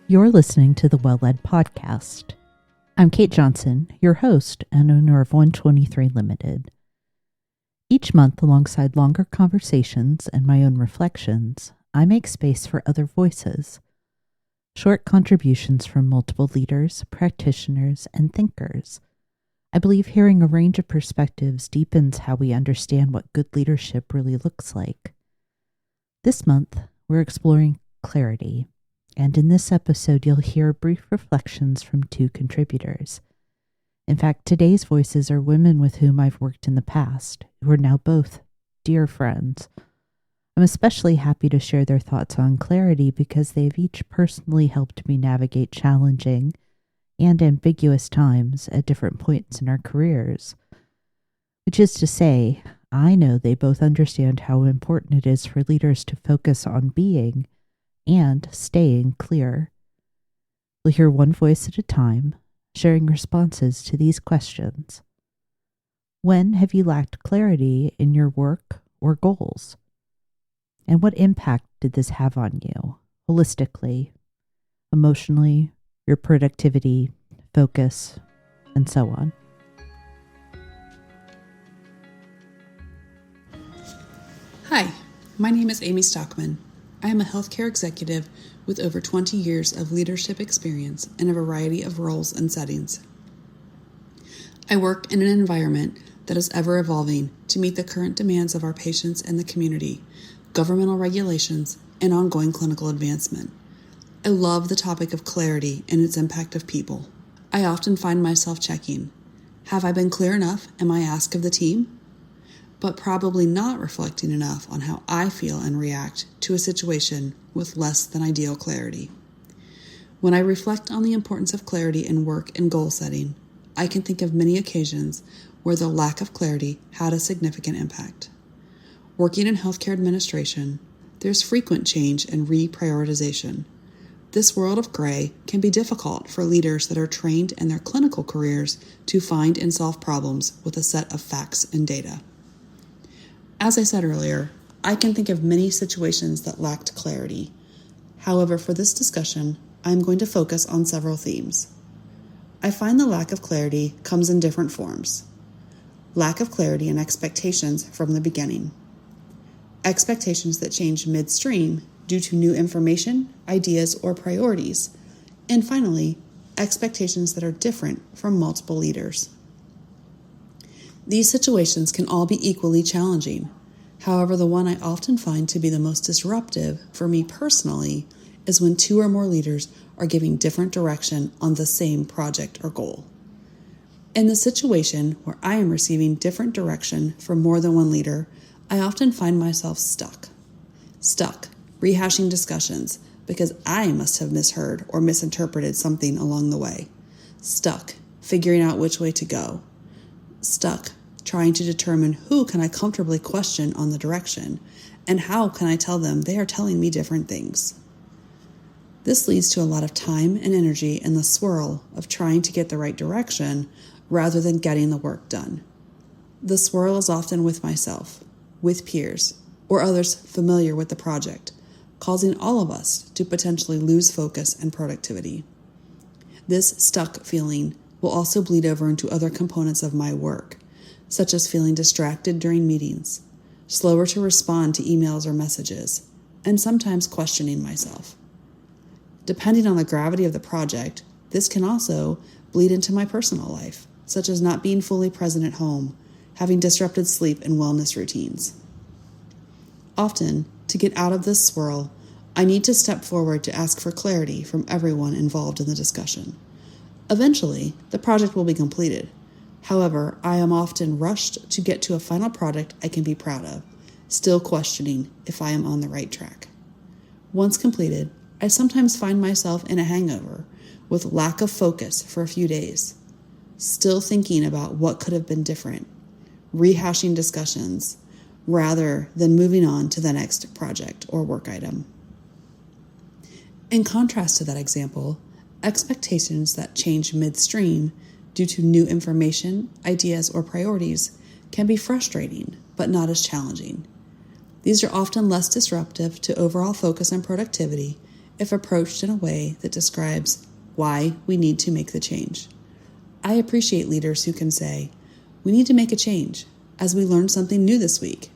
You're listening to the Well-Led Podcast. I'm Kate Johnson, your host and owner of 123 Limited. Each month, alongside longer conversations and my own reflections, I make space for other voices. Short contributions from multiple leaders, practitioners, and thinkers. I believe hearing a range of perspectives deepens how we understand what good leadership really looks like. This month, we're exploring clarity. And in this episode, you'll hear brief reflections from two contributors. In fact, today's voices are women with whom I've worked in the past, who are now both dear friends. I'm especially happy to share their thoughts on clarity because they've each personally helped me navigate challenging and ambiguous times at different points in our careers. Which is to say, I know they both understand how important it is for leaders to focus on being and staying clear. We'll hear one voice at a time, sharing responses to these questions. When have you lacked clarity in your work or goals? And what impact did this have on you, holistically, emotionally, your productivity, focus, and so on? Hi, my name is Amy Stockman. I am a healthcare executive with over 20 years of leadership experience in a variety of roles and settings. I work in an environment that is ever evolving to meet the current demands of our patients and the community, governmental regulations, and ongoing clinical advancement. I love the topic of clarity and its impact of people. I often find myself checking, have I been clear enough, am I asked of the team? But probably not reflecting enough on how I feel and react to a situation with less than ideal clarity. When I reflect on the importance of clarity in work and goal setting, I can think of many occasions where the lack of clarity had a significant impact. Working in healthcare administration, there's frequent change and reprioritization. This world of gray can be difficult for leaders that are trained in their clinical careers to find and solve problems with a set of facts and data. As I said earlier, I can think of many situations that lacked clarity. However, for this discussion, I'm going to focus on several themes. I find the lack of clarity comes in different forms. Lack of clarity and expectations from the beginning. Expectations that change midstream due to new information, ideas, or priorities. And finally, expectations that are different from multiple leaders. These situations can all be equally challenging. However, the one I often find to be the most disruptive for me personally is when two or more leaders are giving different direction on the same project or goal. In the situation where I am receiving different direction from more than one leader, I often find myself stuck, rehashing discussions because I must have misheard or misinterpreted something along the way, stuck, figuring out which way to go, stuck, trying to determine who can I comfortably question on the direction, and how can I tell them they are telling me different things. This leads to a lot of time and energy in the swirl of trying to get the right direction rather than getting the work done. The swirl is often with myself, with peers, or others familiar with the project, causing all of us to potentially lose focus and productivity. This stuck feeling will also bleed over into other components of my work, such as feeling distracted during meetings, slower to respond to emails or messages, and sometimes questioning myself. Depending on the gravity of the project, this can also bleed into my personal life, such as not being fully present at home, having disrupted sleep and wellness routines. Often, to get out of this swirl, I need to step forward to ask for clarity from everyone involved in the discussion. Eventually, the project will be completed. However, I am often rushed to get to a final product I can be proud of, still questioning if I am on the right track. Once completed, I sometimes find myself in a hangover with lack of focus for a few days, still thinking about what could have been different, rehashing discussions, rather than moving on to the next project or work item. In contrast to that example, expectations that change midstream due to new information, ideas, or priorities can be frustrating, but not as challenging. These are often less disruptive to overall focus and productivity if approached in a way that describes why we need to make the change. I appreciate leaders who can say, "We need to make a change as we learned something new this week."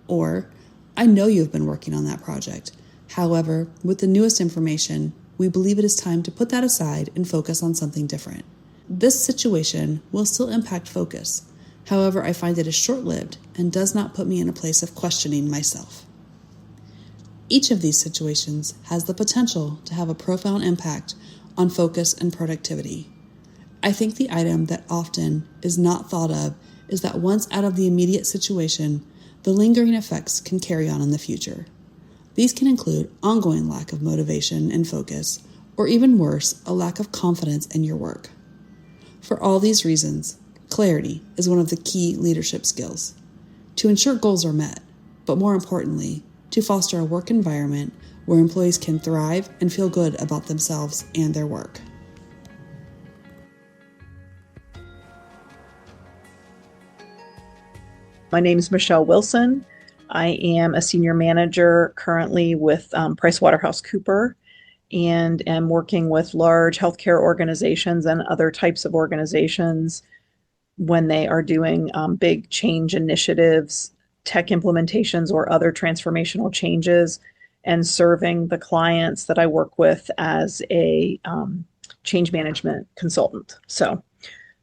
Or, "I know you have been working on that project. However, with the newest information, we believe it is time to put that aside and focus on something different." This situation will still impact focus. However, I find it is short-lived and does not put me in a place of questioning myself. Each of these situations has the potential to have a profound impact on focus and productivity. I think the item that often is not thought of is that once out of the immediate situation, the lingering effects can carry on in the future. These can include ongoing lack of motivation and focus, or even worse, a lack of confidence in your work. For all these reasons, clarity is one of the key leadership skills to ensure goals are met, but more importantly, to foster a work environment where employees can thrive and feel good about themselves and their work. My name is Michele Wilson. I am a senior manager currently with PricewaterhouseCoopers and am working with large healthcare organizations and other types of organizations when they are doing big change initiatives, tech implementations, or other transformational changes, and serving the clients that I work with as a change management consultant. So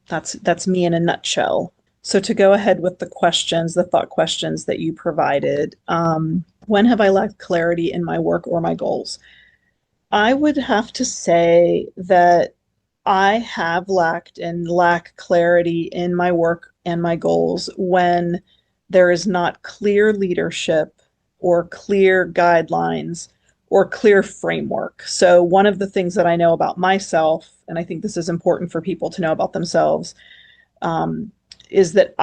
that's me in a nutshell. So to go ahead with the questions, the thought questions that you provided, when have I lacked clarity in my work or my goals? I would have to say that I have lacked and lack clarity in my work and my goals when there is not clear leadership or clear guidelines or clear framework. So one of the things that I know about myself, and I think this is important for people to know about themselves, is that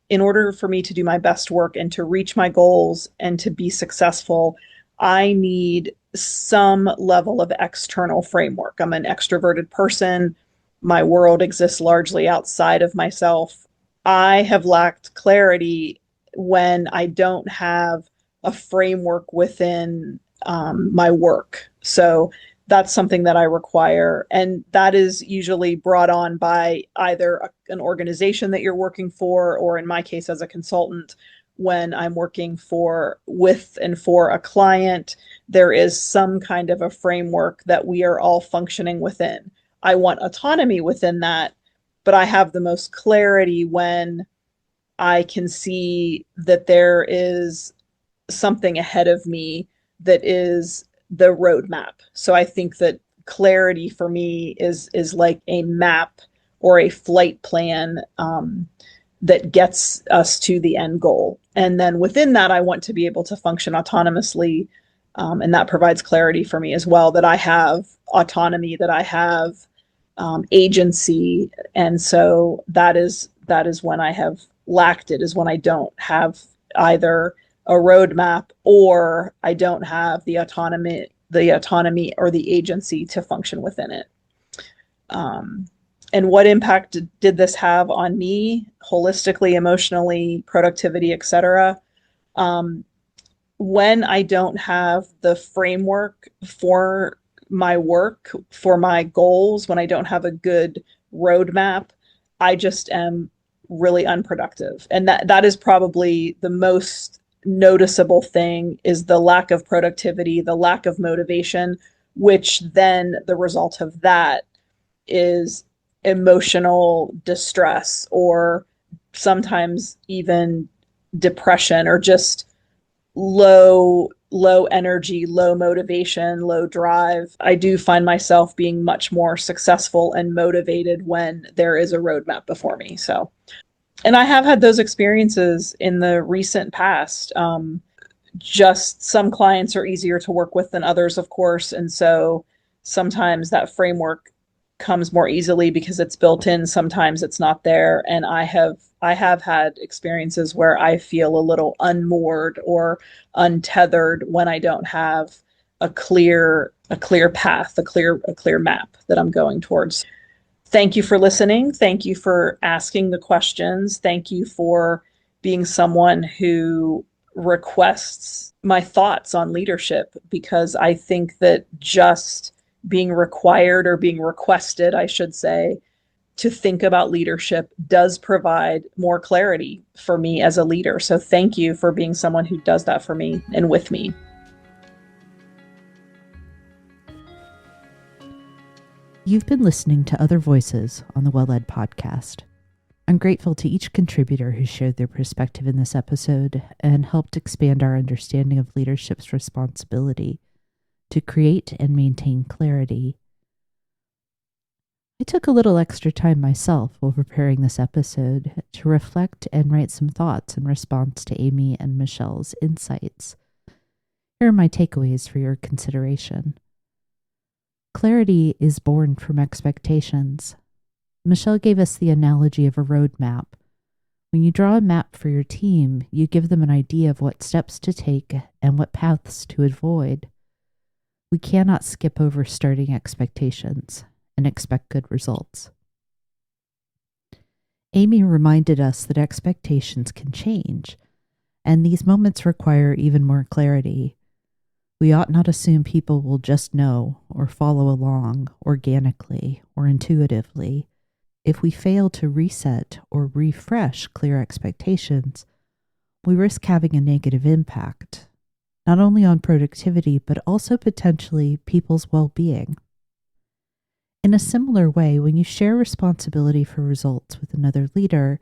in order for me to do my best work and to reach my goals and to be successful, I need some level of external framework. I'm an extroverted person. My world exists largely outside of myself. I have lacked clarity when I don't have a framework within my work. So that's something that I require. And that is usually brought on by either an organization that you're working for, or in my case, as a consultant, when I'm working with and for a client, there is some kind of a framework that we are all functioning within. I want autonomy within that, but I have the most clarity when I can see that there is something ahead of me that is the roadmap. So I think that clarity for me is like a map or a flight plan that gets us to the end goal. And then within that, I want to be able to function autonomously. And that provides clarity for me as well, that I have autonomy, that I have agency. And so that is when I have lacked it, is when I don't have either a roadmap or I don't have the autonomy or the agency to function within it. And what impact did this have on me holistically, emotionally, productivity, etc.? When I don't have the framework for my work, for my goals, when I don't have a good roadmap, I just am really unproductive. And that is probably the most noticeable thing, is the lack of productivity, the lack of motivation, which then the result of that is emotional distress, or sometimes even depression, or just low energy, low motivation, low drive. I do find myself being much more successful and motivated when there is a roadmap before me. So, and I have had those experiences in the recent past. Just some clients are easier to work with than others, of course. And so sometimes that framework comes more easily because it's built in. Sometimes it's not there. And I have had experiences where I feel a little unmoored or untethered when I don't have a clear path, a clear map that I'm going towards. Thank you for listening. Thank you for asking the questions. Thank you for being someone who requests my thoughts on leadership, because I think that just being required, or being requested, I should say, to think about leadership does provide more clarity for me as a leader. So thank you for being someone who does that for me and with me. You've been listening to Other Voices on the Well-Led podcast. I'm grateful to each contributor who shared their perspective in this episode and helped expand our understanding of leadership's responsibility to create and maintain clarity. I took a little extra time myself while preparing this episode to reflect and write some thoughts in response to Amy and Michele's insights. Here are my takeaways for your consideration. Clarity is born from expectations. Michele gave us the analogy of a road map. When you draw a map for your team, you give them an idea of what steps to take and what paths to avoid. We cannot skip over starting expectations and expect good results. Amy reminded us that expectations can change, and these moments require even more clarity. We ought not assume people will just know or follow along organically or intuitively. If we fail to reset or refresh clear expectations, we risk having a negative impact, not only on productivity, but also potentially people's well-being. In a similar way, when you share responsibility for results with another leader,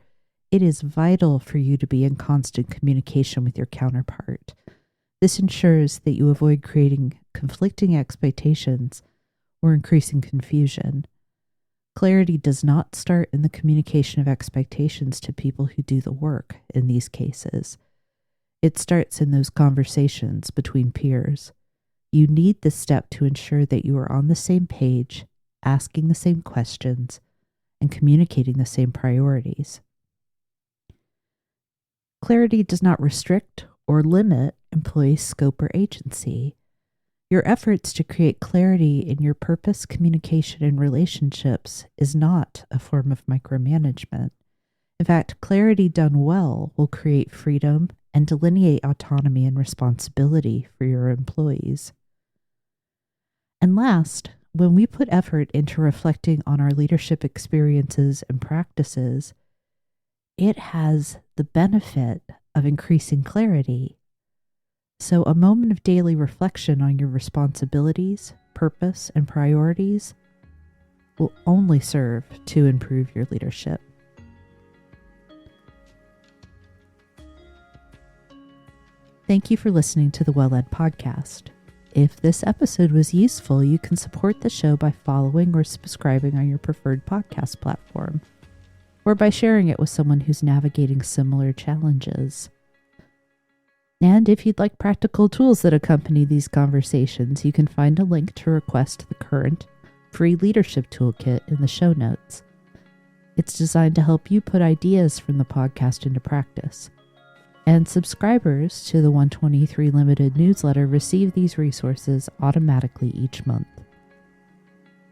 it is vital for you to be in constant communication with your counterpart. This ensures that you avoid creating conflicting expectations or increasing confusion. Clarity does not start in the communication of expectations to people who do the work in these cases. It starts in those conversations between peers. You need this step to ensure that you are on the same page, asking the same questions, and communicating the same priorities. Clarity does not restrict or limit employee scope or agency. Your efforts to create clarity in your purpose, communication, and relationships is not a form of micromanagement. In fact, clarity done well will create freedom and delineate autonomy and responsibility for your employees. And last, when we put effort into reflecting on our leadership experiences and practices, it has the benefit of increasing clarity. So a moment of daily reflection on your responsibilities, purpose, and priorities will only serve to improve your leadership. Thank you for listening to the Well-Led podcast. If this episode was useful, you can support the show by following or subscribing on your preferred podcast platform, or by sharing it with someone who's navigating similar challenges. And if you'd like practical tools that accompany these conversations, you can find a link to request the current free leadership toolkit in the show notes. It's designed to help you put ideas from the podcast into practice. And subscribers to the 123 Limited newsletter receive these resources automatically each month.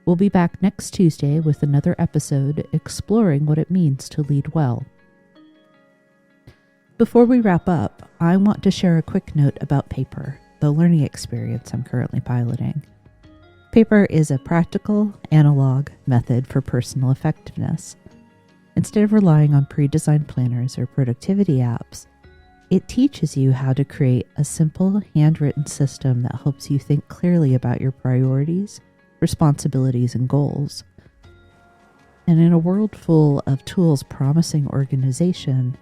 We'll be back next Tuesday with another episode exploring what it means to lead well. Before we wrap up, I want to share a quick note about Paper, the learning experience I'm currently piloting. Paper is a practical, analog method for personal effectiveness. Instead of relying on pre-designed planners or productivity apps, it teaches you how to create a simple, handwritten system that helps you think clearly about your priorities, responsibilities, and goals. And in a world full of tools promising organization,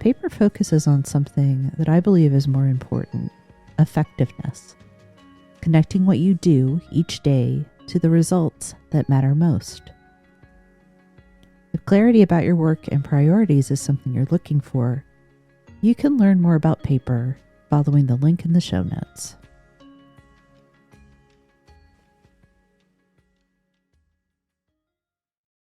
Paper focuses on something that I believe is more important: effectiveness. Connecting what you do each day to the results that matter most. If clarity about your work and priorities is something you're looking for, you can learn more about Paper following the link in the show notes.